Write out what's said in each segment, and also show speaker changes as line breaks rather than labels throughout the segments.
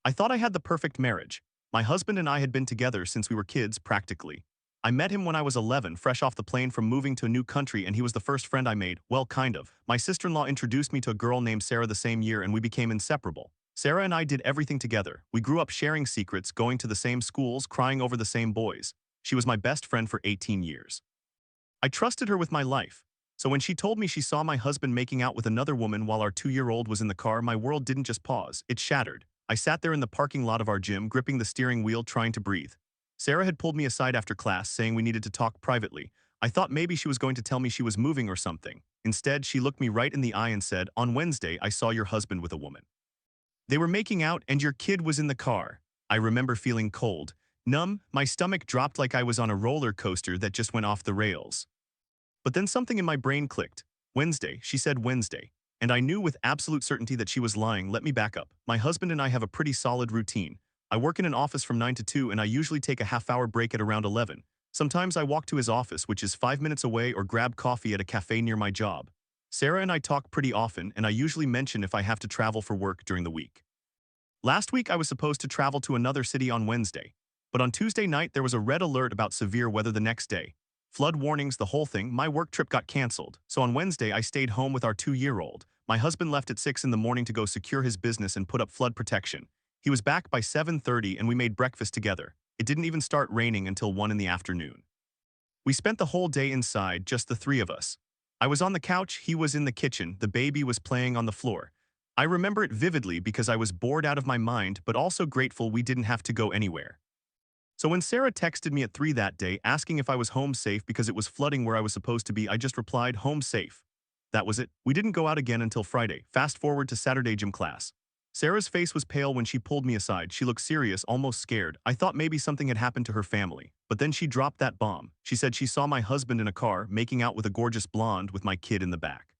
I thought I had the perfect marriage. My husband and I had been together since we were kids, practically. I met him when I was 11, fresh off the plane from moving to a new country, and he was the first friend I made, well, kind of. My sister-in-law introduced me to a girl named Sarah the same year, and we became inseparable. Sarah and I did everything together. We grew up sharing secrets, going to the same schools, crying over the same boys. She was my best friend for 18 years. I trusted her with my life. So when she told me she saw my husband making out with another woman while our 2-year-old was in the car, my world didn't just pause, it shattered. I sat there in the parking lot of our gym, gripping the steering wheel, trying to breathe. Sarah had pulled me aside after class, saying we needed to talk privately. I thought maybe she was going to tell me she was moving or something. Instead, she looked me right in the eye and said, "On Wednesday, I saw your husband with a woman. They were making out and your kid was in the car." I remember feeling cold, numb, my stomach dropped like I was on a roller coaster that just went off the rails. But then something in my brain clicked. Wednesday, she said Wednesday. And I knew with absolute certainty that she was lying. Let me back up. My husband and I have a pretty solid routine. I work in an office from 9 to 2 and I usually take a half-hour break at around 11. Sometimes I walk to his office, which is 5 minutes away, or grab coffee at a cafe near my job. Sarah and I talk pretty often, and I usually mention if I have to travel for work during the week. Last week I was supposed to travel to another city on Wednesday, but on Tuesday night there was a red alert about severe weather the next day. Flood warnings, the whole thing. My work trip got canceled, so on Wednesday I stayed home with our 2-year-old. My husband left at 6 in the morning to go secure his business and put up flood protection. He was back by 7:30 and we made breakfast together. It didn't even start raining until 1 in the afternoon. We spent the whole day inside, just the three of us. I was on the couch, he was in the kitchen, the baby was playing on the floor. I remember it vividly because I was bored out of my mind, but also grateful we didn't have to go anywhere. So when Sarah texted me at 3 that day asking if I was home safe because it was flooding where I was supposed to be, I just replied, "Home safe." That was it. We didn't go out again until Friday. Fast forward to Saturday gym class. Sarah's face was pale when she pulled me aside. She looked serious, almost scared. I thought maybe something had happened to her family. But then she dropped that bomb. She said she saw my husband in a car, making out with a gorgeous blonde with my kid in the back.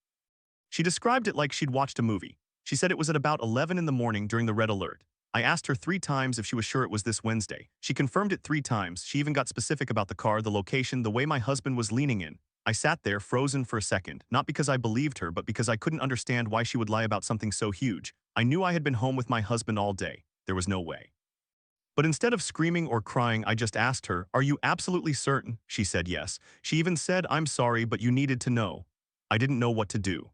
She described it like she'd watched a movie. She said it was at about 11 in the morning during the red alert. I asked her 3 times if she was sure it was this Wednesday. She confirmed it 3 times. She even got specific about the car, the location, the way my husband was leaning in. I sat there, frozen for a second, not because I believed her, but because I couldn't understand why she would lie about something so huge. I knew I had been home with my husband all day. There was no way. But instead of screaming or crying, I just asked her, "Are you absolutely certain?" She said yes. She even said, "I'm sorry, but you needed to know." I didn't know what to do.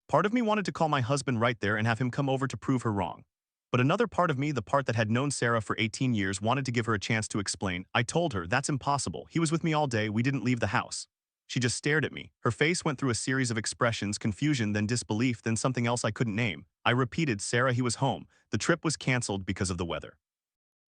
Part of me wanted to call my husband right there and have him come over to prove her wrong. But another part of me, the part that had known Sarah for 18 years, wanted to give her a chance to explain. I told her, "That's impossible. He was with me all day. We didn't leave the house." She just stared at me. Her face went through a series of expressions, confusion, then disbelief, then something else I couldn't name. I repeated, "Sarah, he was home. The trip was canceled because of the weather.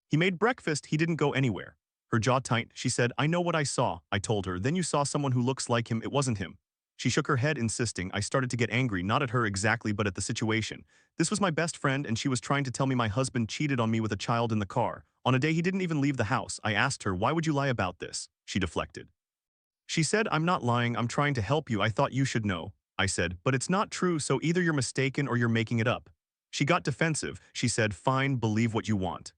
He made breakfast. He didn't go anywhere." Her jaw tightened. She said, "I know what I saw." I told her, "Then you saw someone who looks like him. It wasn't him." She shook her head, insisting. I started to get angry, not at her exactly, but at the situation. This was my best friend, and she was trying to tell me my husband cheated on me with a child in the car. On a day he didn't even leave the house. I asked her, "Why would you lie about this?" She deflected. She said, "I'm not lying, I'm trying to help you. I thought you should know." I said, "But it's not true, so either you're mistaken or you're making it up." She got defensive. She said, "Fine, believe what you want.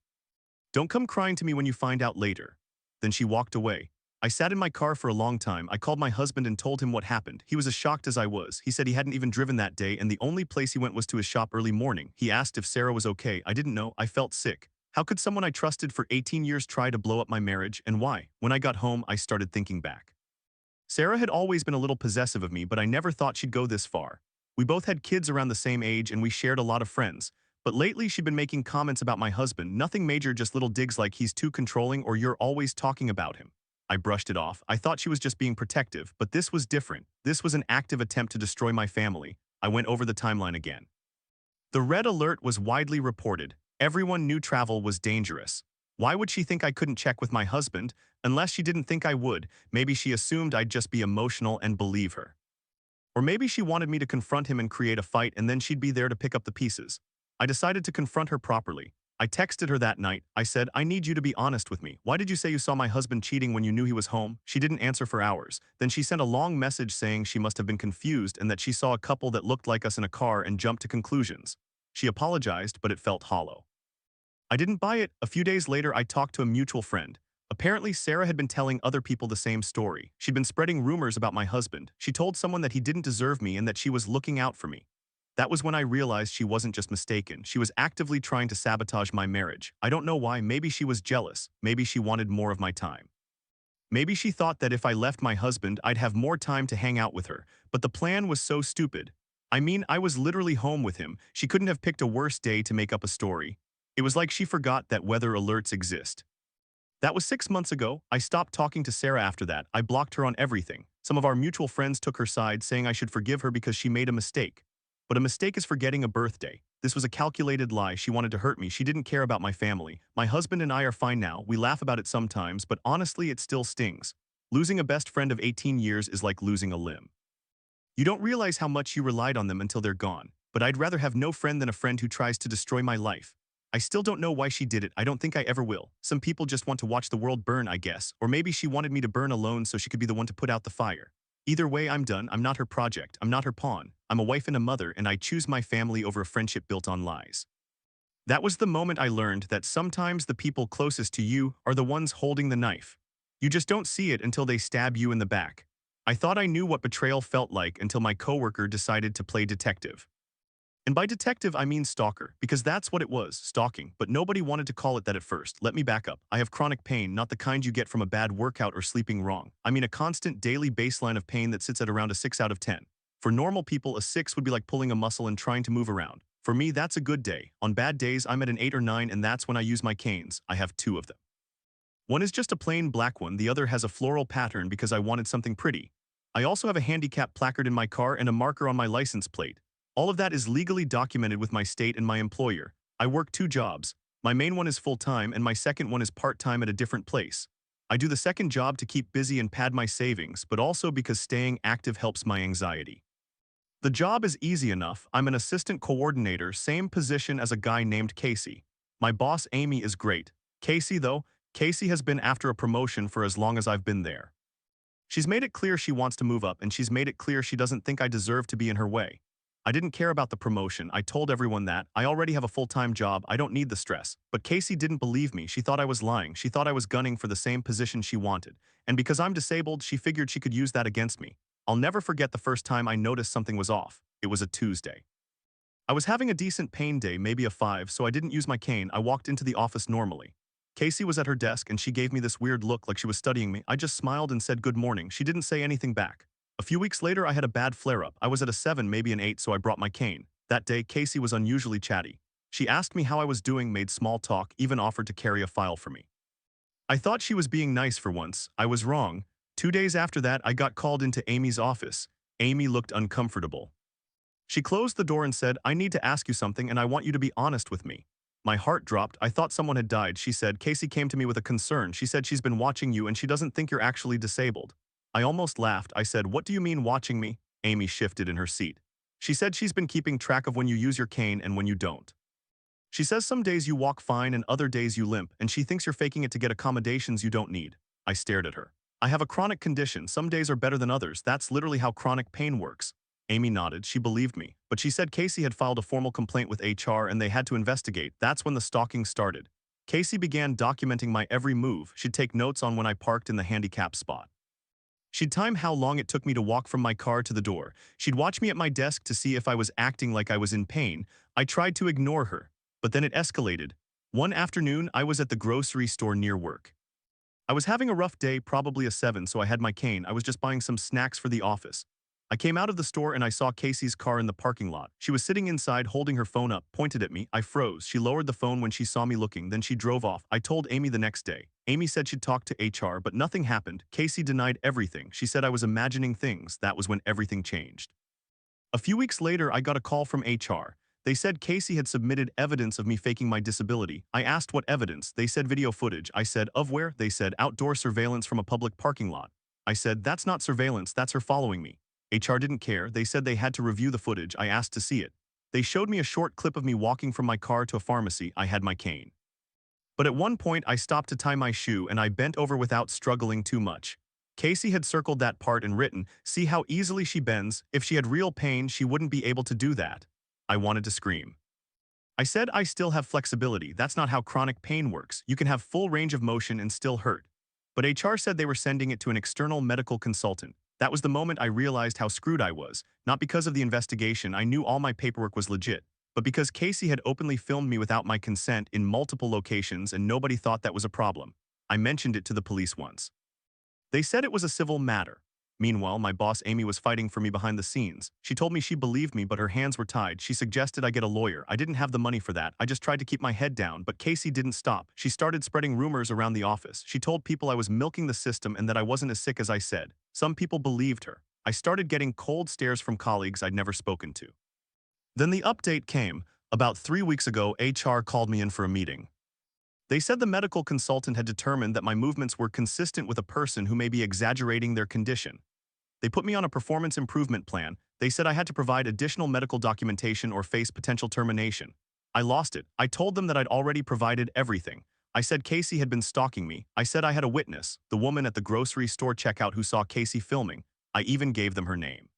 Don't come crying to me when you find out later." Then she walked away. I sat in my car for a long time. I called my husband and told him what happened. He was as shocked as I was. He said he hadn't even driven that day, and the only place he went was to his shop early morning. He asked if Sarah was okay. I didn't know. I felt sick. How could someone I trusted for 18 years try to blow up my marriage, and why? When I got home, I started thinking back. Sarah had always been a little possessive of me, but I never thought she'd go this far. We both had kids around the same age, and we shared a lot of friends. But lately, she'd been making comments about my husband. Nothing major, just little digs like he's too controlling or you're always talking about him. I brushed it off. I thought she was just being protective, but this was different. This was an active attempt to destroy my family. I went over the timeline again. The red alert was widely reported. Everyone knew travel was dangerous. Why would she think I couldn't check with my husband? Unless she didn't think I would. Maybe she assumed I'd just be emotional and believe her. Or maybe she wanted me to confront him and create a fight, and then she'd be there to pick up the pieces. I decided to confront her properly. I texted her that night. I said, "I need you to be honest with me. Why did you say you saw my husband cheating when you knew he was home?" She didn't answer for hours. Then she sent a long message saying she must have been confused and that she saw a couple that looked like us in a car and jumped to conclusions. She apologized, but it felt hollow. I didn't buy it. A few days later, I talked to a mutual friend. Apparently, Sarah had been telling other people the same story. She'd been spreading rumors about my husband. She told someone that he didn't deserve me and that she was looking out for me. That was when I realized she wasn't just mistaken. She was actively trying to sabotage my marriage. I don't know why. Maybe she was jealous. Maybe she wanted more of my time. Maybe she thought that if I left my husband, I'd have more time to hang out with her. But the plan was so stupid. I mean, I was literally home with him. She couldn't have picked a worse day to make up a story. It was like she forgot that weather alerts exist. That was 6 months ago. I stopped talking to Sarah after that. I blocked her on everything. Some of our mutual friends took her side, saying I should forgive her because she made a mistake. But a mistake is forgetting a birthday. This was a calculated lie. She wanted to hurt me. She didn't care about my family. My husband and I are fine now. We laugh about it sometimes, but honestly, it still stings. Losing a best friend of 18 years is like losing a limb. You don't realize how much you relied on them until they're gone. But I'd rather have no friend than a friend who tries to destroy my life. I still don't know why she did it. I don't think I ever will. Some people just want to watch the world burn, I guess. Or maybe she wanted me to burn alone so she could be the one to put out the fire. Either way, I'm done. I'm not her project. I'm not her pawn. I'm a wife and a mother, and I choose my family over a friendship built on lies. That was the moment I learned that sometimes the people closest to you are the ones holding the knife. You just don't see it until they stab you in the back. I thought I knew what betrayal felt like until my coworker decided to play detective. And by detective, I mean stalker, because that's what it was, stalking, but nobody wanted to call it that at first. Let me back up. I have chronic pain, not the kind you get from a bad workout or sleeping wrong. I mean a constant daily baseline of pain that sits at around a 6 out of 10. For normal people, a 6 would be like pulling a muscle and trying to move around. For me, that's a good day. On bad days, I'm at an 8 or 9, and that's when I use my canes. I have 2 of them. One is just a plain black one, the other has a floral pattern because I wanted something pretty. I also have a handicap placard in my car and a marker on my license plate. All of that is legally documented with my state and my employer. I work 2 jobs. My main one is full-time and my second one is part-time at a different place. I do the second job to keep busy and pad my savings, but also because staying active helps my anxiety. The job is easy enough. I'm an assistant coordinator, same position as a guy named Casey. My boss, Amy, is great. Casey has been after a promotion for as long as I've been there. She's made it clear she wants to move up, and she's made it clear she doesn't think I deserve to be in her way. I didn't care about the promotion. I told everyone that. I already have a full-time job. I don't need the stress. But Casey didn't believe me. She thought I was lying. She thought I was gunning for the same position she wanted. And because I'm disabled, she figured she could use that against me. I'll never forget the first time I noticed something was off. It was a Tuesday. I was having a decent pain day, maybe a 5, so I didn't use my cane. I walked into the office normally. Casey was at her desk and she gave me this weird look like she was studying me. I just smiled and said good morning. She didn't say anything back. A few weeks later, I had a bad flare-up. I was at a 7, maybe an 8, so I brought my cane. That day, Casey was unusually chatty. She asked me how I was doing, made small talk, even offered to carry a file for me. I thought she was being nice for once. I was wrong. 2 days after that, I got called into Amy's office. Amy looked uncomfortable. She closed the door and said, I need to ask you something and I want you to be honest with me. My heart dropped. I thought someone had died. She said, Casey came to me with a concern. She said she's been watching you and she doesn't think you're actually disabled. I almost laughed. I said, what do you mean watching me? Amy shifted in her seat. She said she's been keeping track of when you use your cane and when you don't. She says some days you walk fine and other days you limp, and she thinks you're faking it to get accommodations you don't need. I stared at her. I have a chronic condition. Some days are better than others. That's literally how chronic pain works. Amy nodded. She believed me. But she said Casey had filed a formal complaint with HR and they had to investigate. That's when the stalking started. Casey began documenting my every move. She'd take notes on when I parked in the handicap spot. She'd time how long it took me to walk from my car to the door. She'd watch me at my desk to see if I was acting like I was in pain. I tried to ignore her, but then it escalated. One afternoon, I was at the grocery store near work. I was having a rough day, probably a 7, so I had my cane. I was just buying some snacks for the office. I came out of the store and I saw Casey's car in the parking lot. She was sitting inside holding her phone up, pointed at me. I froze. She lowered the phone when she saw me looking, then she drove off. I told Amy the next day. Amy said she'd talk to HR, but nothing happened. Casey denied everything. She said I was imagining things. That was when everything changed. A few weeks later, I got a call from HR. They said Casey had submitted evidence of me faking my disability. I asked what evidence. They said video footage. I said, of where? They said outdoor surveillance from a public parking lot. I said, that's not surveillance, that's her following me. HR didn't care. They said they had to review the footage. I asked to see it. They showed me a short clip of me walking from my car to a pharmacy. I had my cane. But at one point, I stopped to tie my shoe and I bent over without struggling too much. Casey had circled that part and written, see how easily she bends. If she had real pain, she wouldn't be able to do that. I wanted to scream. I said I still have flexibility. That's not how chronic pain works. You can have full range of motion and still hurt. But HR said they were sending it to an external medical consultant. That was the moment I realized how screwed I was. Not because of the investigation, I knew all my paperwork was legit, but because Casey had openly filmed me without my consent in multiple locations and nobody thought that was a problem. I mentioned it to the police once. They said it was a civil matter. Meanwhile, my boss Amy was fighting for me behind the scenes. She told me she believed me, but her hands were tied. She suggested I get a lawyer. I didn't have the money for that. I just tried to keep my head down, but Casey didn't stop. She started spreading rumors around the office. She told people I was milking the system and that I wasn't as sick as I said. Some people believed her. I started getting cold stares from colleagues I'd never spoken to. Then the update came. About 3 weeks ago, HR called me in for a meeting. They said the medical consultant had determined that my movements were consistent with a person who may be exaggerating their condition. They put me on a performance improvement plan. They said I had to provide additional medical documentation or face potential termination. I lost it. I told them that I'd already provided everything. I said Casey had been stalking me. I said I had a witness, the woman at the grocery store checkout who saw Casey filming. I even gave them her name.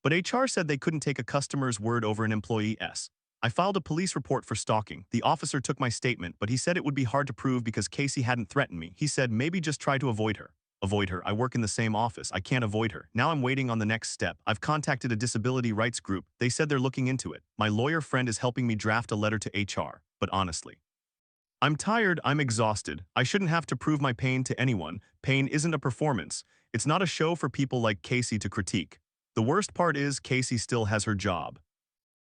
But HR said they couldn't take a customer's word over an employee's. I filed a police report for stalking. The officer took my statement, but he said it would be hard to prove because Casey hadn't threatened me. He said maybe just try to avoid her. Avoid her? I work in the same office. I can't avoid her. Now I'm waiting on the next step. I've contacted a disability rights group. They said they're looking into it. My lawyer friend is helping me draft a letter to HR. But honestly, I'm tired. I'm exhausted. I shouldn't have to prove my pain to anyone. Pain isn't a performance. It's not a show for people like Casey to critique. The worst part is Casey still has her job.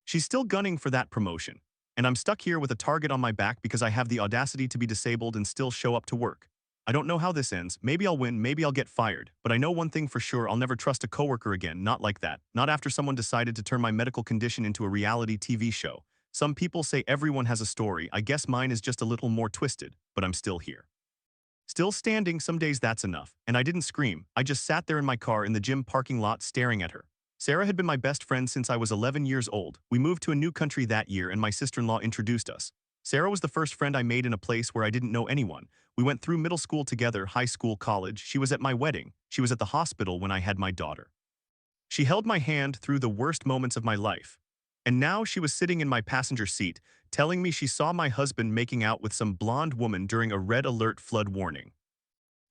She's still gunning for that promotion. And I'm stuck here with a target on my back because I have the audacity to be disabled and still show up to work. I don't know how this ends. Maybe I'll win, maybe I'll get fired. But I know one thing for sure, I'll never trust a coworker again, not like that. Not after someone decided to turn my medical condition into a reality TV show. Some people say everyone has a story. I guess mine is just a little more twisted, but I'm still here. Still standing. Some days that's enough. And I didn't scream. I just sat there in my car in the gym parking lot staring at her. Sarah had been my best friend since I was 11 years old. We moved to a new country that year and my sister-in-law introduced us. Sarah was the first friend I made in a place where I didn't know anyone. We went through middle school together, high school, college. She was at my wedding. She was at the hospital when I had my daughter. She held my hand through the worst moments of my life. And now she was sitting in my passenger seat, telling me she saw my husband making out with some blonde woman during a red alert flood warning.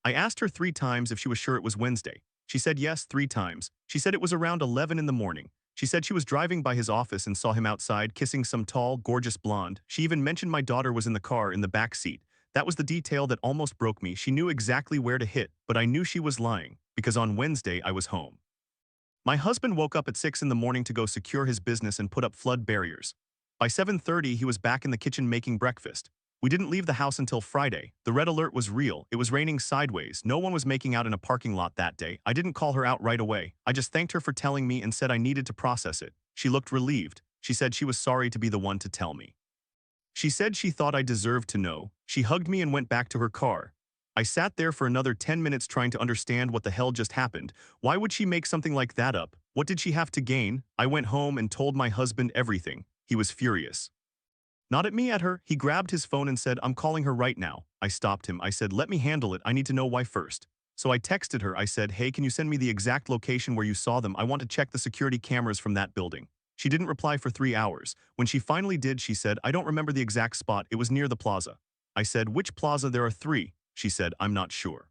I asked her 3 times if she was sure it was Wednesday. She said yes 3 times. She said it was around 11 in the morning. She said she was driving by his office and saw him outside kissing some tall, gorgeous blonde. She even mentioned my daughter was in the car in the back seat. That was the detail that almost broke me. She knew exactly where to hit, but I knew she was lying, because on Wednesday I was home. My husband woke up at 6 in the morning to go secure his business and put up flood barriers. By 7:30 he was back in the kitchen making breakfast. We didn't leave the house until Friday. The red alert was real. It was raining sideways. No one was making out in a parking lot that day. I didn't call her out right away. I just thanked her for telling me and said I needed to process it. She looked relieved. She said she was sorry to be the one to tell me. She said she thought I deserved to know. She hugged me and went back to her car. I sat there for another 10 minutes trying to understand what the hell just happened. Why would she make something like that up? What did she have to gain? I went home and told my husband everything. He was furious. Not at me, at her. He grabbed his phone and said, "I'm calling her right now." I stopped him. I said, "Let me handle it. I need to know why first." So I texted her. I said, "Hey, can you send me the exact location where you saw them? I want to check the security cameras from that building." She didn't reply for 3 hours. When she finally did, she said, "I don't remember the exact spot. It was near the plaza." I said, "Which plaza? There are 3. She said, "I'm not sure."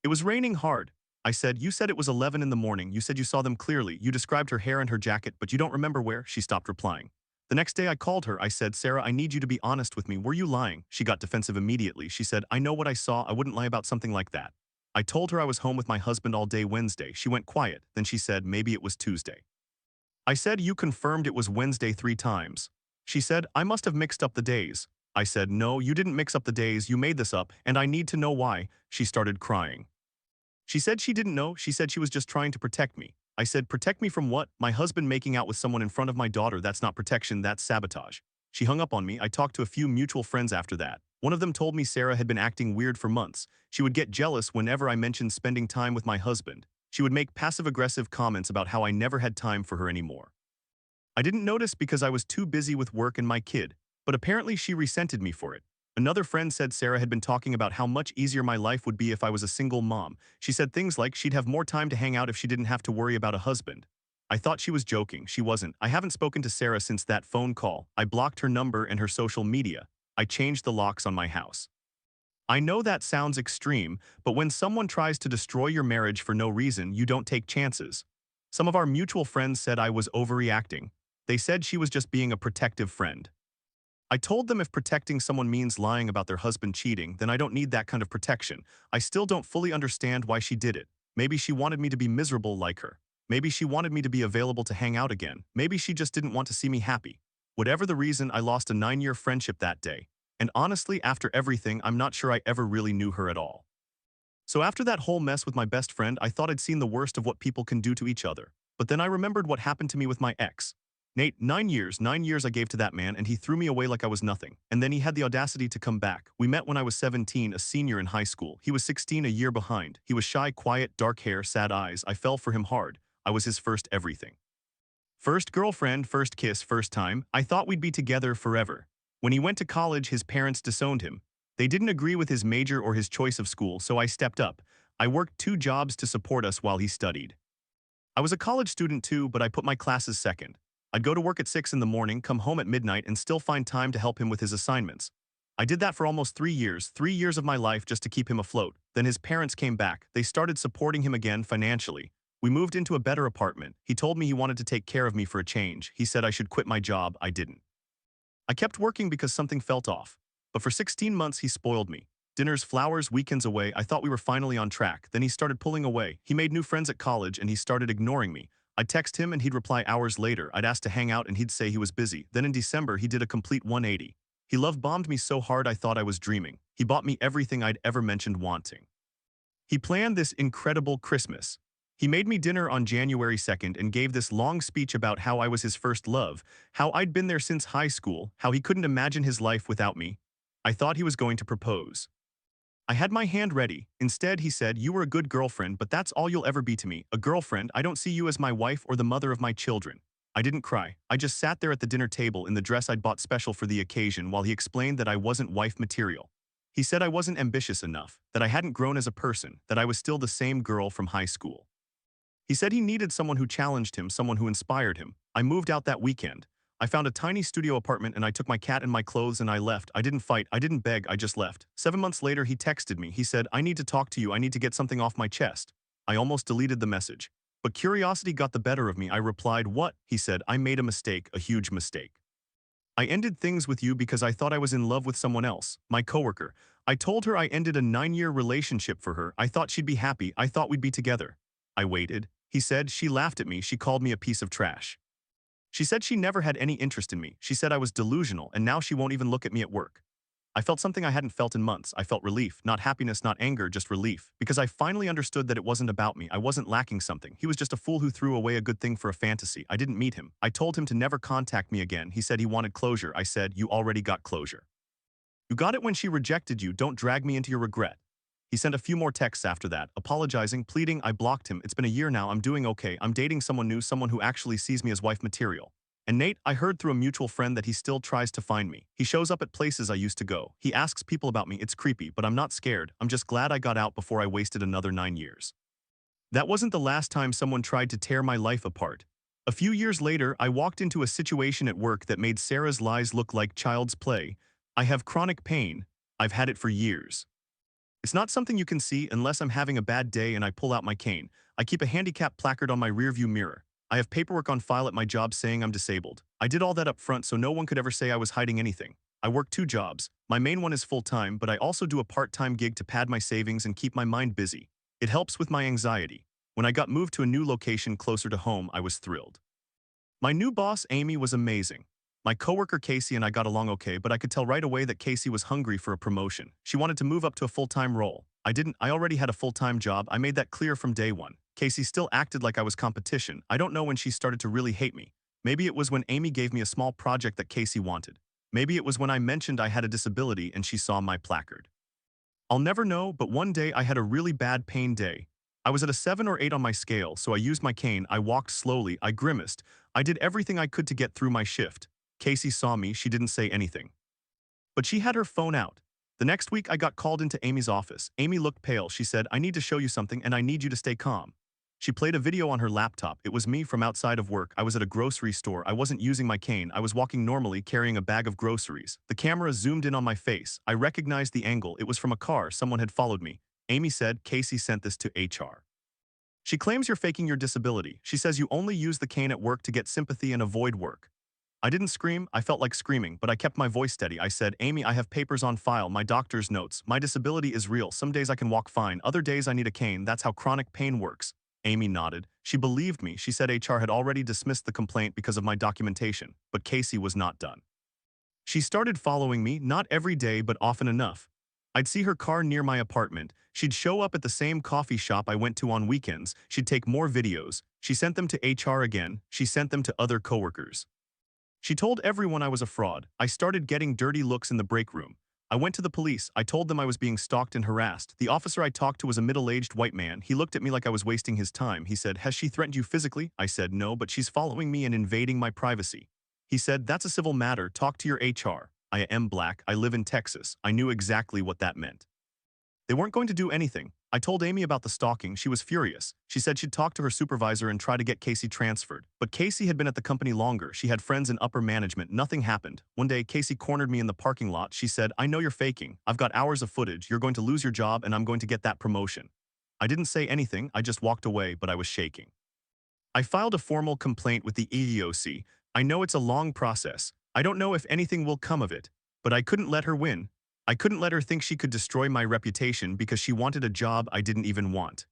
It was raining hard. I said, "You said it was 11 in the morning. You said you saw them clearly. You described her hair and her jacket, but you don't remember where." She stopped replying. The next day I called her. I said, "Sarah, I need you to be honest with me. Were you lying?" She got defensive immediately. She said, "I know what I saw. I wouldn't lie about something like that." I told her I was home with my husband all day Wednesday. She went quiet. Then she said, "Maybe it was Tuesday." I said, "You confirmed it was Wednesday 3 times. She said, "I must have mixed up the days." I said, "No, you didn't mix up the days. You made this up, and I need to know why." She started crying. She said she didn't know. She said she was just trying to protect me. I said, "Protect me from what?" "My husband making out with someone in front of my daughter. That's not protection, that's sabotage." She hung up on me. I talked to a few mutual friends after that. One of them told me Sarah had been acting weird for months. She would get jealous whenever I mentioned spending time with my husband. She would make passive-aggressive comments about how I never had time for her anymore. I didn't notice because I was too busy with work and my kid, but apparently she resented me for it. Another friend said Sarah had been talking about how much easier my life would be if I was a single mom. She said things like she'd have more time to hang out if she didn't have to worry about a husband. I thought she was joking. She wasn't. I haven't spoken to Sarah since that phone call. I blocked her number and her social media. I changed the locks on my house. I know that sounds extreme, but when someone tries to destroy your marriage for no reason, you don't take chances. Some of our mutual friends said I was overreacting. They said she was just being a protective friend. I told them if protecting someone means lying about their husband cheating, then I don't need that kind of protection. I still don't fully understand why she did it. Maybe she wanted me to be miserable like her. Maybe she wanted me to be available to hang out again. Maybe she just didn't want to see me happy. Whatever the reason, I lost a 9-year friendship that day. And honestly, after everything, I'm not sure I ever really knew her at all. So after that whole mess with my best friend, I thought I'd seen the worst of what people can do to each other. But then I remembered what happened to me with my ex. Nate, 9 years I gave to that man and he threw me away like I was nothing. And then he had the audacity to come back. We met when I was 17, a senior in high school. He was 16, a year behind. He was shy, quiet, dark hair, sad eyes. I fell for him hard. I was his first everything. First girlfriend, first kiss, first time. I thought we'd be together forever. When he went to college, his parents disowned him. They didn't agree with his major or his choice of school, so I stepped up. I worked 2 jobs to support us while he studied. I was a college student too, but I put my classes second. I'd go to work at 6 in the morning, come home at midnight, and still find time to help him with his assignments. I did that for almost 3 years of my life just to keep him afloat. Then his parents came back. They started supporting him again financially. We moved into a better apartment. He told me he wanted to take care of me for a change. He said I should quit my job. I didn't. I kept working because something felt off. But for 16 months, he spoiled me. Dinners, flowers, weekends away, I thought we were finally on track. Then he started pulling away. He made new friends at college and he started ignoring me. I'd text him and he'd reply hours later. I'd ask to hang out and he'd say he was busy. Then in December, he did a complete 180. He love-bombed me so hard I thought I was dreaming. He bought me everything I'd ever mentioned wanting. He planned this incredible Christmas. He made me dinner on January 2nd and gave this long speech about how I was his first love, how I'd been there since high school, how he couldn't imagine his life without me. I thought he was going to propose. I had my hand ready. Instead, he said, "You were a good girlfriend, but that's all you'll ever be to me. A girlfriend. I don't see you as my wife or the mother of my children." I didn't cry. I just sat there at the dinner table in the dress I'd bought special for the occasion while he explained that I wasn't wife material. He said I wasn't ambitious enough, that I hadn't grown as a person, that I was still the same girl from high school. He said he needed someone who challenged him, someone who inspired him. I moved out that weekend. I found a tiny studio apartment and I took my cat and my clothes and I left. I didn't fight, I didn't beg, I just left. 7 months later, he texted me. He said, "I need to talk to you, I need to get something off my chest." I almost deleted the message. But curiosity got the better of me. I replied, "What?" He said, "I made a mistake, a huge mistake. I ended things with you because I thought I was in love with someone else, my coworker. I told her I ended a 9-year relationship for her. I thought she'd be happy. I thought we'd be together. I waited." He said, "She laughed at me. She called me a piece of trash. She said she never had any interest in me. She said I was delusional, and now she won't even look at me at work." I felt something I hadn't felt in months. I felt relief, not happiness, not anger, just relief. Because I finally understood that it wasn't about me. I wasn't lacking something. He was just a fool who threw away a good thing for a fantasy. I didn't meet him. I told him to never contact me again. He said he wanted closure. I said, "You already got closure. You got it when she rejected you. Don't drag me into your regret." He sent a few more texts after that, apologizing, pleading. I blocked him. "It's been a year now. I'm doing okay. I'm dating someone new, someone who actually sees me as wife material." And Nate, I heard through a mutual friend that he still tries to find me. He shows up at places I used to go. He asks people about me. It's creepy, but I'm not scared. I'm just glad I got out before I wasted another 9 years. That wasn't the last time someone tried to tear my life apart. A few years later, I walked into a situation at work that made Sarah's lies look like child's play. I have chronic pain. I've had it for years. It's not something you can see unless I'm having a bad day and I pull out my cane. I keep a handicap placard on my rearview mirror. I have paperwork on file at my job saying I'm disabled. I did all that up front so no one could ever say I was hiding anything. I work 2 jobs. My main one is full-time, but I also do a part-time gig to pad my savings and keep my mind busy. It helps with my anxiety. When I got moved to a new location closer to home, I was thrilled. My new boss, Amy, was amazing. My coworker Casey and I got along okay, but I could tell right away that Casey was hungry for a promotion. She wanted to move up to a full-time role. I didn't. I already had a full-time job. I made that clear from day one. Casey still acted like I was competition. I don't know when she started to really hate me. Maybe it was when Amy gave me a small project that Casey wanted. Maybe it was when I mentioned I had a disability and she saw my placard. I'll never know, but one day I had a really bad pain day. I was at a 7 or 8 on my scale, so I used my cane. I walked slowly. I grimaced. I did everything I could to get through my shift. Casey saw me. She didn't say anything. But she had her phone out. The next week, I got called into Amy's office. Amy looked pale. She said, "I need to show you something and I need you to stay calm." She played a video on her laptop. It was me from outside of work. I was at a grocery store. I wasn't using my cane. I was walking normally, carrying a bag of groceries. The camera zoomed in on my face. I recognized the angle. It was from a car. Someone had followed me. Amy said, Casey sent this to HR. She claims you're faking your disability. She says you only use the cane at work to get sympathy and avoid work. I didn't scream. I felt like screaming, but I kept my voice steady. I said, Amy, I have papers on file, my doctor's notes. My disability is real. Some days I can walk fine. Other days I need a cane. That's how chronic pain works. Amy nodded. She believed me. She said HR had already dismissed the complaint because of my documentation, but Casey was not done. She started following me, not every day, but often enough. I'd see her car near my apartment. She'd show up at the same coffee shop I went to on weekends. She'd take more videos. She sent them to HR again. She sent them to other coworkers. She told everyone I was a fraud. I started getting dirty looks in the break room. I went to the police. I told them I was being stalked and harassed. The officer I talked to was a middle-aged white man. He looked at me like I was wasting his time. He said, has she threatened you physically? I said, no, but she's following me and invading my privacy. He said, that's a civil matter. Talk to your HR. I am black. I live in Texas. I knew exactly what that meant. They weren't going to do anything. I told Amy about the stalking. She was furious. She said she'd talk to her supervisor and try to get Casey transferred. But Casey had been at the company longer. She had friends in upper management. Nothing happened. One day, Casey cornered me in the parking lot. She said, I know you're faking. I've got hours of footage. You're going to lose your job and I'm going to get that promotion. I didn't say anything. I just walked away, but I was shaking. I filed a formal complaint with the EEOC. I know it's a long process. I don't know if anything will come of it. But I couldn't let her win. I couldn't let her think she could destroy my reputation because she wanted a job I didn't even want.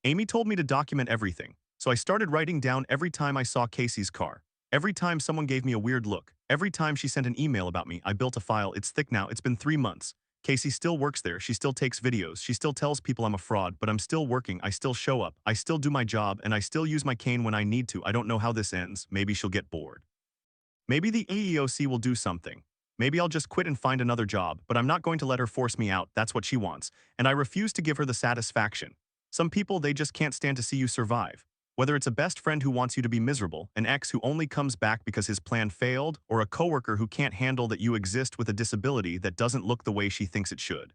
Amy told me to document everything, so I started writing down every time I saw Casey's car. Every time someone gave me a weird look. Every time she sent an email about me, I built a file. It's thick now. It's been 3 months. Casey still works there. She still takes videos. She still tells people I'm a fraud, but I'm still working. I still show up. I still do my job, and I still use my cane when I need to. I don't know how this ends. Maybe she'll get bored. Maybe the EEOC will do something. Maybe I'll just quit and find another job, but I'm not going to let her force me out. That's what she wants, and I refuse to give her the satisfaction. Some people, they just can't stand to see you survive. Whether it's a best friend who wants you to be miserable, an ex who only comes back because his plan failed, or a coworker who can't handle that you exist with a disability that doesn't look the way she thinks it should.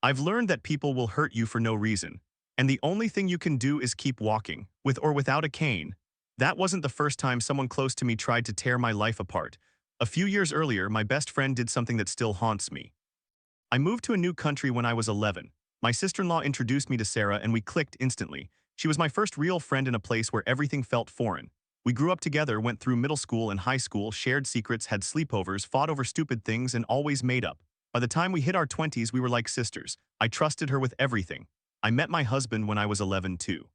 I've learned that people will hurt you for no reason, and the only thing you can do is keep walking, with or without a cane. That wasn't the first time someone close to me tried to tear my life apart. A few years earlier, my best friend did something that still haunts me. I moved to a new country when I was 11. My sister-in-law introduced me to Sarah and we clicked instantly. She was my first real friend in a place where everything felt foreign. We grew up together, went through middle school and high school, shared secrets, had sleepovers, fought over stupid things, and always made up. By the time we hit our 20s, we were like sisters. I trusted her with everything. I met my husband when I was 11 too.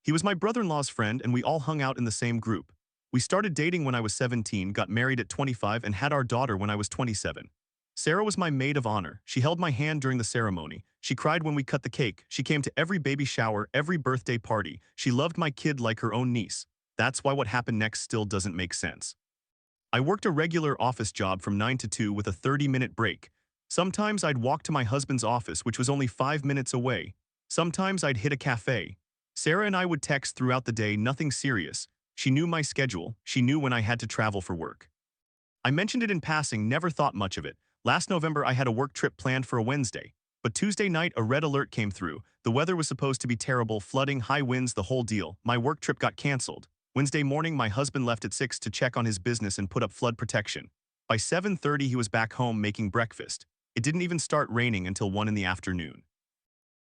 He was my brother-in-law's friend and we all hung out in the same group. We started dating when I was 17, got married at 25, and had our daughter when I was 27. Sarah was my maid of honor. She held my hand during the ceremony. She cried when we cut the cake. She came to every baby shower, every birthday party. She loved my kid like her own niece. That's why what happened next still doesn't make sense. I worked a regular office job from 9 to 2 with a 30-minute break. Sometimes I'd walk to my husband's office, which was only 5 minutes away. Sometimes I'd hit a cafe. Sarah and I would text throughout the day, nothing serious. She knew my schedule. She knew when I had to travel for work. I mentioned it in passing, never thought much of it. Last November, I had a work trip planned for a Wednesday. But Tuesday night, a red alert came through. The weather was supposed to be terrible, flooding, high winds, the whole deal. My work trip got canceled. Wednesday morning, my husband left at 6 to check on his business and put up flood protection. By 7:30, he was back home making breakfast. It didn't even start raining until 1 in the afternoon.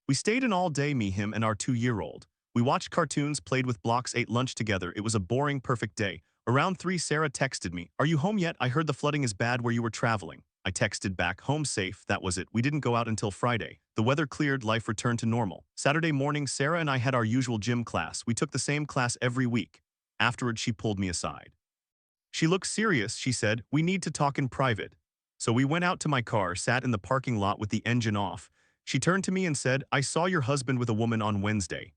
We stayed in all day, me, him, and our 2-year-old. We watched cartoons, played with blocks, ate lunch together. It was a boring, perfect day. Around 3, Sarah texted me, "Are you home yet? I heard the flooding is bad where you were traveling." I texted back, "Home safe." That was it. We didn't go out until Friday. The weather cleared, life returned to normal. Saturday morning, Sarah and I had our usual gym class. We took the same class every week. Afterward, she pulled me aside. She looked serious. She said, "We need to talk in private." So we went out to my car, sat in the parking lot with the engine off. She turned to me and said, "I saw your husband with a woman on Wednesday.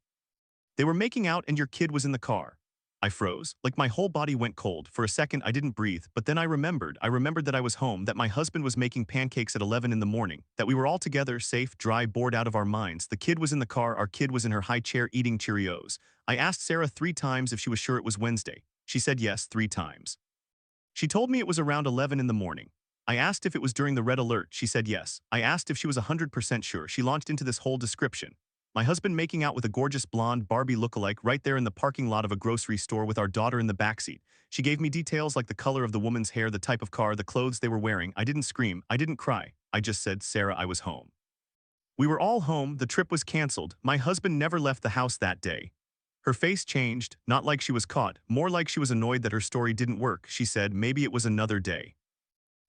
They were making out and your kid was in the car." I froze, like my whole body went cold. For a second, I didn't breathe, but then I remembered that I was home, that my husband was making pancakes at 11 in the morning, that we were all together, safe, dry, bored out of our minds. The kid was in the car, our kid was in her high chair eating Cheerios. I asked Sarah 3 times if she was sure it was Wednesday. She said yes 3 times. She told me it was around 11 in the morning. I asked if it was during the red alert. She said yes. I asked if she was 100% sure. She launched into this whole description. My husband making out with a gorgeous blonde Barbie lookalike right there in the parking lot of a grocery store with our daughter in the backseat. She gave me details like the color of the woman's hair, the type of car, the clothes they were wearing. I didn't scream. I didn't cry. I just said, Sarah, I was home. We were all home. The trip was canceled. My husband never left the house that day. Her face changed, not like she was caught, more like she was annoyed that her story didn't work. She said, maybe it was another day.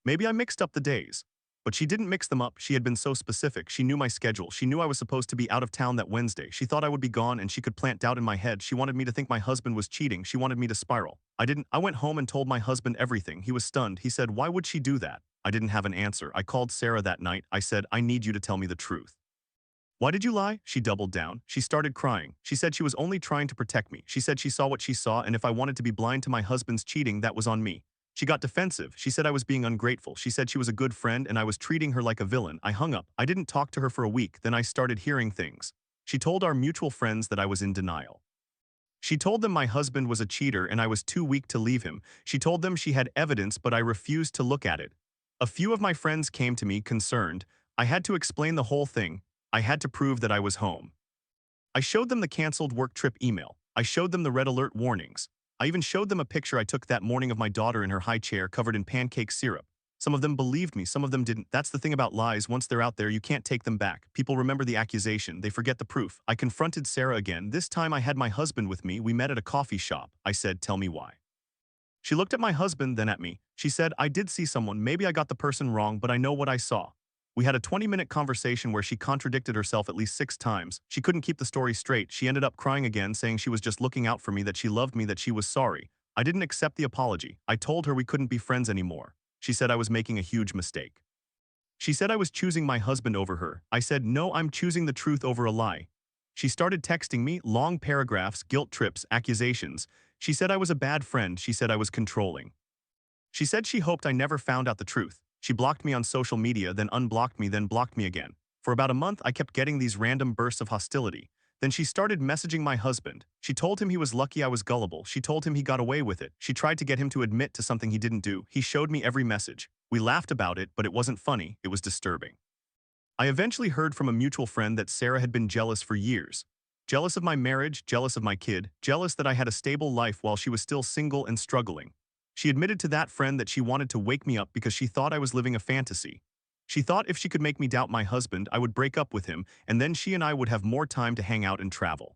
Maybe I mixed up the days. But she didn't mix them up. She had been so specific. She knew my schedule. She knew I was supposed to be out of town that Wednesday. She thought I would be gone and she could plant doubt in my head. She wanted me to think my husband was cheating. She wanted me to spiral. I didn't. I went home and told my husband everything. He was stunned. He said, why would she do that? I didn't have an answer. I called Sarah that night. I said, I need you to tell me the truth. Why did you lie? She doubled down. She started crying. She said she was only trying to protect me. She said she saw what she saw and if I wanted to be blind to my husband's cheating, that was on me. She got defensive. She said I was being ungrateful. She said she was a good friend and I was treating her like a villain. I hung up. I didn't talk to her for a week. Then I started hearing things. She told our mutual friends that I was in denial. She told them my husband was a cheater and I was too weak to leave him. She told them she had evidence but I refused to look at it. A few of my friends came to me concerned. I had to explain the whole thing. I had to prove that I was home. I showed them the canceled work trip email. I showed them the red alert warnings. I even showed them a picture I took that morning of my daughter in her high chair covered in pancake syrup. Some of them believed me, some of them didn't. That's the thing about lies. Once they're out there, you can't take them back. People remember the accusation. They forget the proof. I confronted Sarah again. This time I had my husband with me. We met at a coffee shop. I said, tell me why. She looked at my husband, then at me. She said, I did see someone. Maybe I got the person wrong, but I know what I saw. We had a 20-minute conversation where she contradicted herself at least 6 times. She couldn't keep the story straight. She ended up crying again, saying she was just looking out for me, that she loved me, that she was sorry. I didn't accept the apology. I told her we couldn't be friends anymore. She said I was making a huge mistake. She said I was choosing my husband over her. I said, no, I'm choosing the truth over a lie. She started texting me, long paragraphs, guilt trips, accusations. She said I was a bad friend. She said I was controlling. She said she hoped I never found out the truth. She blocked me on social media, then unblocked me, then blocked me again. For about a month, I kept getting these random bursts of hostility. Then she started messaging my husband. She told him he was lucky I was gullible. She told him he got away with it. She tried to get him to admit to something he didn't do. He showed me every message. We laughed about it, but it wasn't funny. It was disturbing. I eventually heard from a mutual friend that Sarah had been jealous for years. Jealous of my marriage, jealous of my kid, jealous that I had a stable life while she was still single and struggling. She admitted to that friend that she wanted to wake me up because she thought I was living a fantasy. She thought if she could make me doubt my husband, I would break up with him, and then she and I would have more time to hang out and travel.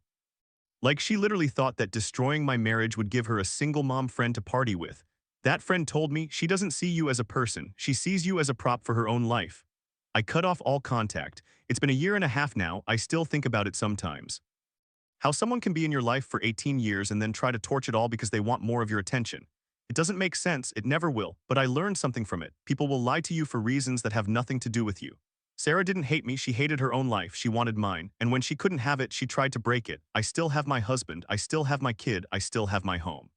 Like she literally thought that destroying my marriage would give her a single mom friend to party with. That friend told me she doesn't see you as a person, she sees you as a prop for her own life. I cut off all contact. It's been a year and a half now. I still think about it sometimes. How someone can be in your life for 18 years and then try to torch it all because they want more of your attention. It doesn't make sense, it never will, but I learned something from it. People will lie to you for reasons that have nothing to do with you. Sarah didn't hate me, she hated her own life, she wanted mine, and when she couldn't have it, she tried to break it. I still have my husband, I still have my kid, I still have my home.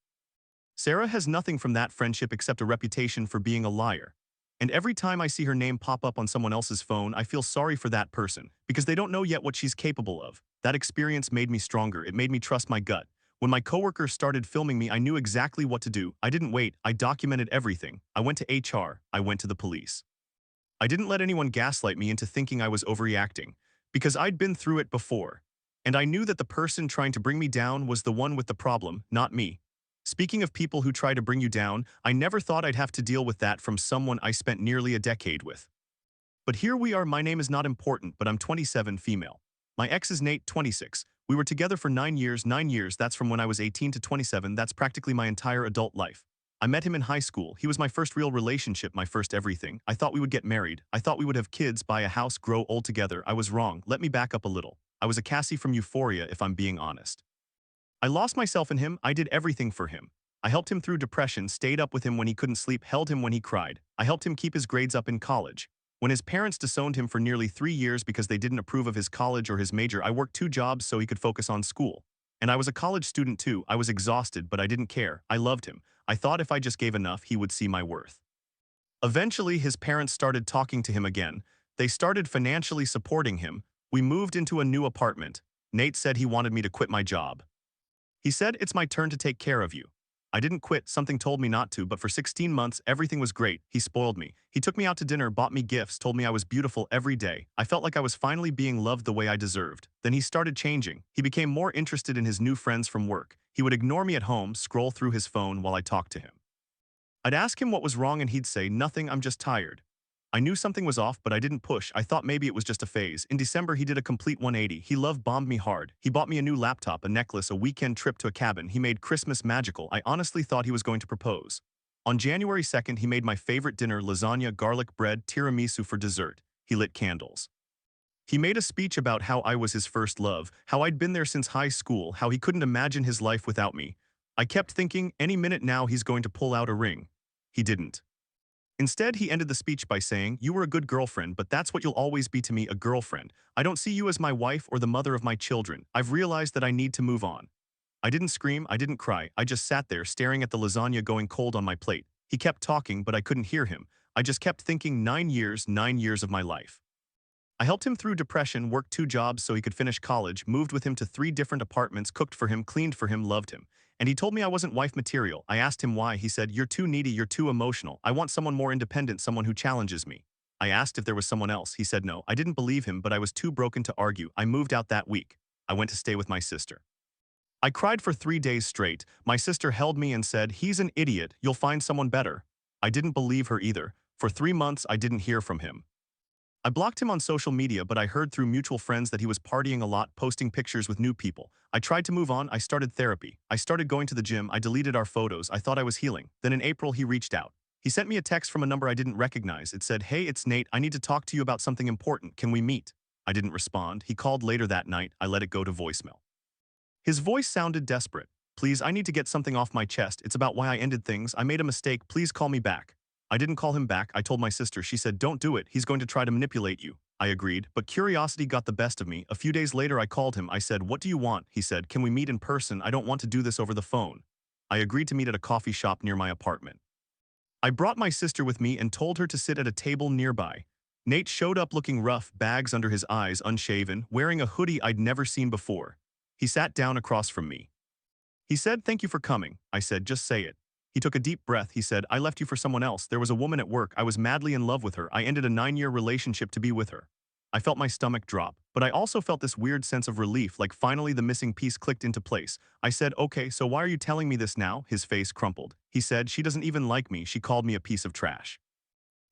Sarah has nothing from that friendship except a reputation for being a liar. And every time I see her name pop up on someone else's phone, I feel sorry for that person, because they don't know yet what she's capable of. That experience made me stronger, it made me trust my gut. When my coworkers started filming me, I knew exactly what to do. I didn't wait. I documented everything. I went to HR. I went to the police. I didn't let anyone gaslight me into thinking I was overreacting, because I'd been through it before. And I knew that the person trying to bring me down was the one with the problem, not me. Speaking of people who try to bring you down, I never thought I'd have to deal with that from someone I spent nearly a decade with. But here we are. My name is not important, but I'm 27, female. My ex is Nate, 26. We were together for 9 years. 9 years, that's from when I was 18 to 27. That's practically my entire adult life. I met him in high school. He was my first real relationship, my first everything. I thought we would get married. I thought we would have kids, buy a house, grow old together. I was wrong. Let me back up a little. I was a Cassie from Euphoria, if I'm being honest. I lost myself in him. I did everything for him. I helped him through depression, stayed up with him when he couldn't sleep, held him when he cried. I helped him keep his grades up in college. When his parents disowned him for nearly 3 years because they didn't approve of his college or his major, I worked 2 jobs so he could focus on school. And I was a college student too. I was exhausted, but I didn't care. I loved him. I thought if I just gave enough, he would see my worth. Eventually, his parents started talking to him again. They started financially supporting him. We moved into a new apartment. Nate said he wanted me to quit my job. He said, it's my turn to take care of you. I didn't quit, something told me not to, but for 16 months, everything was great. He spoiled me. He took me out to dinner, bought me gifts, told me I was beautiful every day. I felt like I was finally being loved the way I deserved. Then he started changing. He became more interested in his new friends from work. He would ignore me at home, scroll through his phone while I talked to him. I'd ask him what was wrong and he'd say, nothing, I'm just tired. I knew something was off, but I didn't push. I thought maybe it was just a phase. In December, he did a complete 180. He love-bombed me hard. He bought me a new laptop, a necklace, a weekend trip to a cabin. He made Christmas magical. I honestly thought he was going to propose. On January 2nd, he made my favorite dinner, lasagna, garlic bread, tiramisu for dessert. He lit candles. He made a speech about how I was his first love, how I'd been there since high school, how he couldn't imagine his life without me. I kept thinking, any minute now he's going to pull out a ring. He didn't. Instead, he ended the speech by saying, you were a good girlfriend, but that's what you'll always be to me, a girlfriend. I don't see you as my wife or the mother of my children. I've realized that I need to move on. I didn't scream, I didn't cry. I just sat there staring at the lasagna going cold on my plate. He kept talking, but I couldn't hear him. I just kept thinking 9 years of my life. I helped him through depression, worked 2 jobs so he could finish college, moved with him to 3 different apartments, cooked for him, cleaned for him, loved him. And he told me I wasn't wife material. I asked him why. He said, you're too needy, you're too emotional. I want someone more independent, someone who challenges me. I asked if there was someone else. He said no. I didn't believe him, but I was too broken to argue. I moved out that week. I went to stay with my sister. I cried for 3 days straight. My sister held me and said, he's an idiot, you'll find someone better. I didn't believe her either. For 3 months, I didn't hear from him. I blocked him on social media, but I heard through mutual friends that he was partying a lot, posting pictures with new people. I tried to move on. I started therapy. I started going to the gym. I deleted our photos. I thought I was healing. Then in April, he reached out. He sent me a text from a number I didn't recognize. It said, hey, it's Nate. I need to talk to you about something important. Can we meet? I didn't respond. He called later that night. I let it go to voicemail. His voice sounded desperate. Please, I need to get something off my chest. It's about why I ended things. I made a mistake. Please call me back. I didn't call him back. I told my sister. She said, don't do it. He's going to try to manipulate you. I agreed, but curiosity got the best of me. A few days later, I called him. I said, what do you want? He said, can we meet in person? I don't want to do this over the phone. I agreed to meet at a coffee shop near my apartment. I brought my sister with me and told her to sit at a table nearby. Nate showed up looking rough, bags under his eyes, unshaven, wearing a hoodie I'd never seen before. He sat down across from me. He said, thank you for coming. I said, just say it. He took a deep breath. He said, I left you for someone else. There was a woman at work. I was madly in love with her. I ended a 9-year relationship to be with her. I felt my stomach drop, but I also felt this weird sense of relief, like finally the missing piece clicked into place. I said, okay, so why are you telling me this now? His face crumpled. He said, she doesn't even like me. She called me a piece of trash.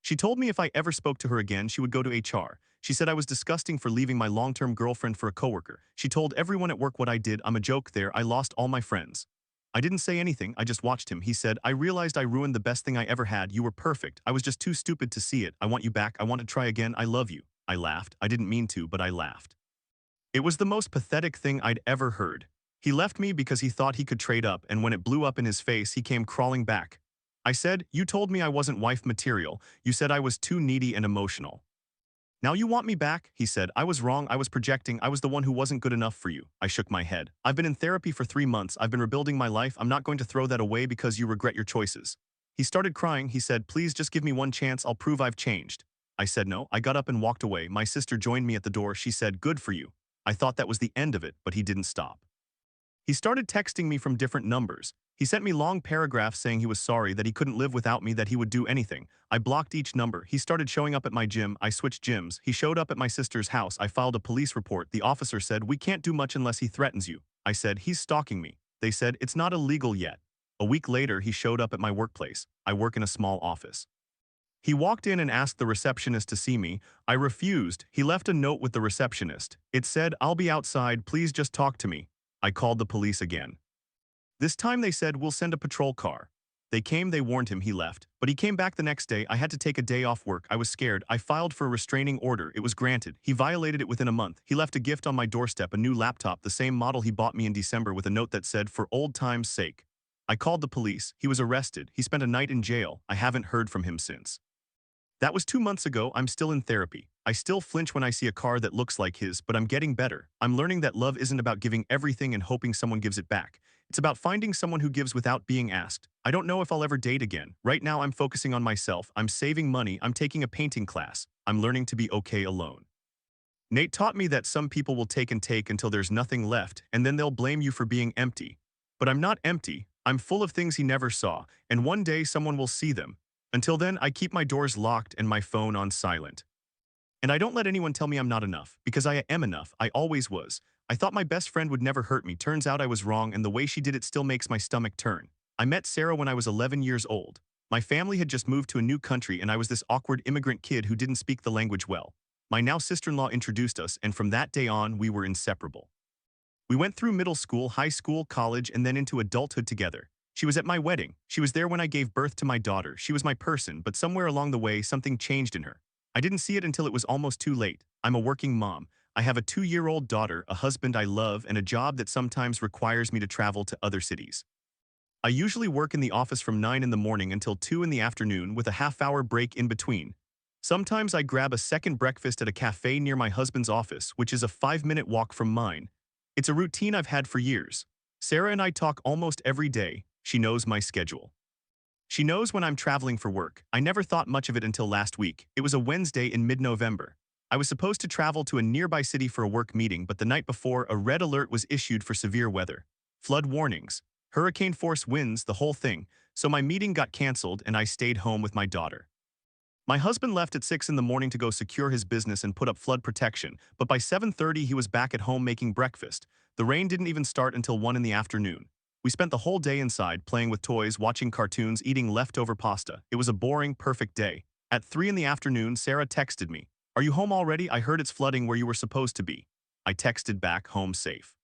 She told me if I ever spoke to her again, she would go to HR. She said I was disgusting for leaving my long-term girlfriend for a coworker. She told everyone at work what I did. I'm a joke there. I lost all my friends. I didn't say anything. I just watched him. He said, I realized I ruined the best thing I ever had. You were perfect. I was just too stupid to see it. I want you back. I want to try again. I love you. I laughed. I didn't mean to, but I laughed. It was the most pathetic thing I'd ever heard. He left me because he thought he could trade up, and when it blew up in his face, he came crawling back. I said, you told me I wasn't wife material. You said I was too needy and emotional. Now you want me back? He said, I was wrong. I was projecting. I was the one who wasn't good enough for you. I shook my head. I've been in therapy for 3 months. I've been rebuilding my life. I'm not going to throw that away because you regret your choices. He started crying. He said, please just give me one chance. I'll prove I've changed. I said no. I got up and walked away. My sister joined me at the door. She said, good for you. I thought that was the end of it, but he didn't stop. He started texting me from different numbers. He sent me long paragraphs saying he was sorry, that he couldn't live without me, that he would do anything. I blocked each number. He started showing up at my gym. I switched gyms. He showed up at my sister's house. I filed a police report. The officer said, we can't do much unless he threatens you. I said, he's stalking me. They said, it's not illegal yet. A week later, he showed up at my workplace. I work in a small office. He walked in and asked the receptionist to see me. I refused. He left a note with the receptionist. It said, I'll be outside. Please just talk to me. I called the police again. This time they said, we'll send a patrol car. They came, they warned him, he left. But he came back the next day. I had to take a day off work. I was scared. I filed for a restraining order. It was granted. He violated it within a month. He left a gift on my doorstep, a new laptop, the same model he bought me in December, with a note that said, for old time's sake. I called the police. He was arrested. He spent a night in jail. I haven't heard from him since. That was 2 months ago. I'm still in therapy. I still flinch when I see a car that looks like his, but I'm getting better. I'm learning that love isn't about giving everything and hoping someone gives it back. It's about finding someone who gives without being asked. I don't know if I'll ever date again. Right now I'm focusing on myself. I'm saving money. I'm taking a painting class. I'm learning to be okay alone. Nate taught me that some people will take and take until there's nothing left, and then they'll blame you for being empty. But I'm not empty. I'm full of things he never saw, and one day someone will see them. Until then, I keep my doors locked and my phone on silent. And I don't let anyone tell me I'm not enough, because I am enough. I always was. I thought my best friend would never hurt me. Turns out I was wrong, and the way she did it still makes my stomach turn. I met Sarah when I was 11 years old. My family had just moved to a new country, and I was this awkward immigrant kid who didn't speak the language well. My now sister-in-law introduced us, and from that day on, we were inseparable. We went through middle school, high school, college, and then into adulthood together. She was at my wedding. She was there when I gave birth to my daughter. She was my person, but somewhere along the way, something changed in her. I didn't see it until it was almost too late. I'm a working mom. I have a 2-year-old daughter, a husband I love, and a job that sometimes requires me to travel to other cities. I usually work in the office from 9 in the morning until 2 in the afternoon with a half-hour break in between. Sometimes I grab a second breakfast at a cafe near my husband's office, which is a 5-minute walk from mine. It's a routine I've had for years. Sarah and I talk almost every day. She knows my schedule. She knows when I'm traveling for work. I never thought much of it until last week. It was a Wednesday in mid-November. I was supposed to travel to a nearby city for a work meeting, but the night before, a red alert was issued for severe weather. Flood warnings, hurricane force winds, the whole thing. So my meeting got canceled and I stayed home with my daughter. My husband left at 6 in the morning to go secure his business and put up flood protection, but by 7:30 he was back at home making breakfast. The rain didn't even start until 1 in the afternoon. We spent the whole day inside, playing with toys, watching cartoons, eating leftover pasta. It was a boring, perfect day. At 3 in the afternoon, Sarah texted me, "Are you home already? I heard it's flooding where you were supposed to be." I texted back, "Home safe."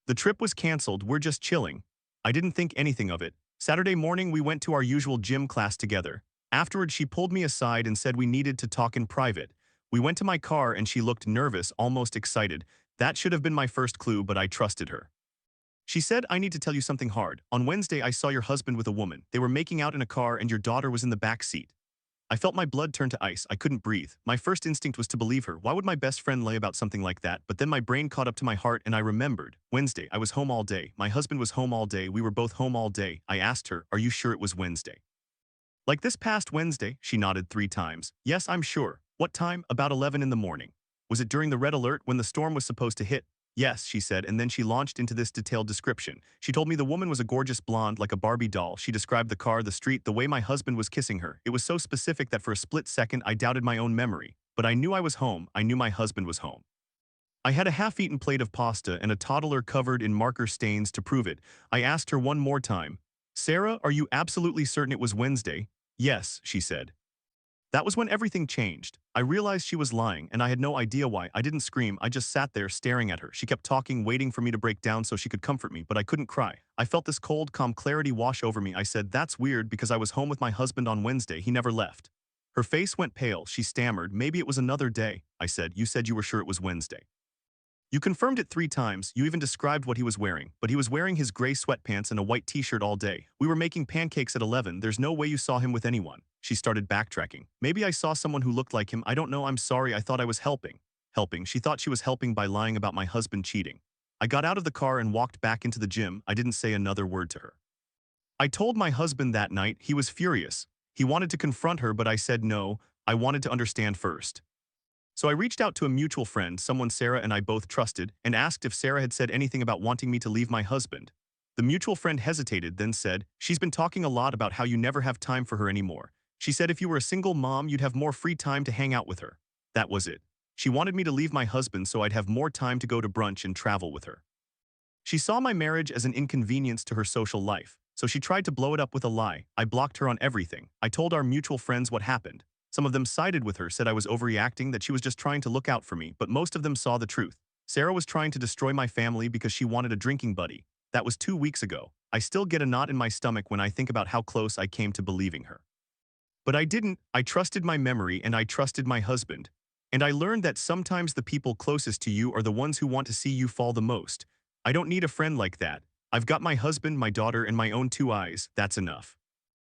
The trip was canceled, we're just chilling. I didn't think anything of it. Saturday morning, we went to our usual gym class together. Afterward, she pulled me aside and said we needed to talk in private. We went to my car and she looked nervous, almost excited. That should have been my first clue, but I trusted her. She said, "I need to tell you something hard. On Wednesday, I saw your husband with a woman. They were making out in a car and your daughter was in the back seat." I felt my blood turn to ice. I couldn't breathe. My first instinct was to believe her. Why would my best friend lie about something like that? But then my brain caught up to my heart and I remembered. Wednesday, I was home all day. My husband was home all day. We were both home all day. I asked her, "Are you sure it was Wednesday?" "Like this past Wednesday?" She nodded 3 times. "Yes, I'm sure." "What time?" "About 11 in the morning." "Was it during the red alert when the storm was supposed to hit?" "Yes," she said, and then she launched into this detailed description. She told me the woman was a gorgeous blonde like a Barbie doll. She described the car, the street, the way my husband was kissing her. It was so specific that for a split second I doubted my own memory. But I knew I was home. I knew my husband was home. I had a half-eaten plate of pasta and a toddler covered in marker stains to prove it. I asked her one more time, "Sarah, are you absolutely certain it was Wednesday?" "Yes," she said. That was when everything changed. I realized she was lying, and I had no idea why. I didn't scream, I just sat there staring at her. She kept talking, waiting for me to break down so she could comfort me, but I couldn't cry. I felt this cold, calm clarity wash over me. I said, "That's weird because I was home with my husband on Wednesday. He never left." Her face went pale. She stammered, "Maybe it was another day." I said, "You said you were sure it was Wednesday." "You confirmed it 3 times. You even described what he was wearing. But he was wearing his gray sweatpants and a white t-shirt all day. We were making pancakes at 11. There's no way you saw him with anyone." She started backtracking. "Maybe I saw someone who looked like him. I don't know. I'm sorry. I thought I was helping." Helping. She thought she was helping by lying about my husband cheating. I got out of the car and walked back into the gym. I didn't say another word to her. I told my husband that night. He was furious. He wanted to confront her, but I said no. I wanted to understand first. So I reached out to a mutual friend, someone Sarah and I both trusted, and asked if Sarah had said anything about wanting me to leave my husband. The mutual friend hesitated, then said, "She's been talking a lot about how you never have time for her anymore. She said if you were a single mom, you'd have more free time to hang out with her." That was it. She wanted me to leave my husband so I'd have more time to go to brunch and travel with her. She saw my marriage as an inconvenience to her social life, so she tried to blow it up with a lie. I blocked her on everything. I told our mutual friends what happened. Some of them sided with her, said I was overreacting, that she was just trying to look out for me, but most of them saw the truth. Sarah was trying to destroy my family because she wanted a drinking buddy. That was 2 weeks ago. I still get a knot in my stomach when I think about how close I came to believing her. But I didn't. I trusted my memory and I trusted my husband. And I learned that sometimes the people closest to you are the ones who want to see you fall the most. I don't need a friend like that. I've got my husband, my daughter, and my own 2 eyes. That's enough.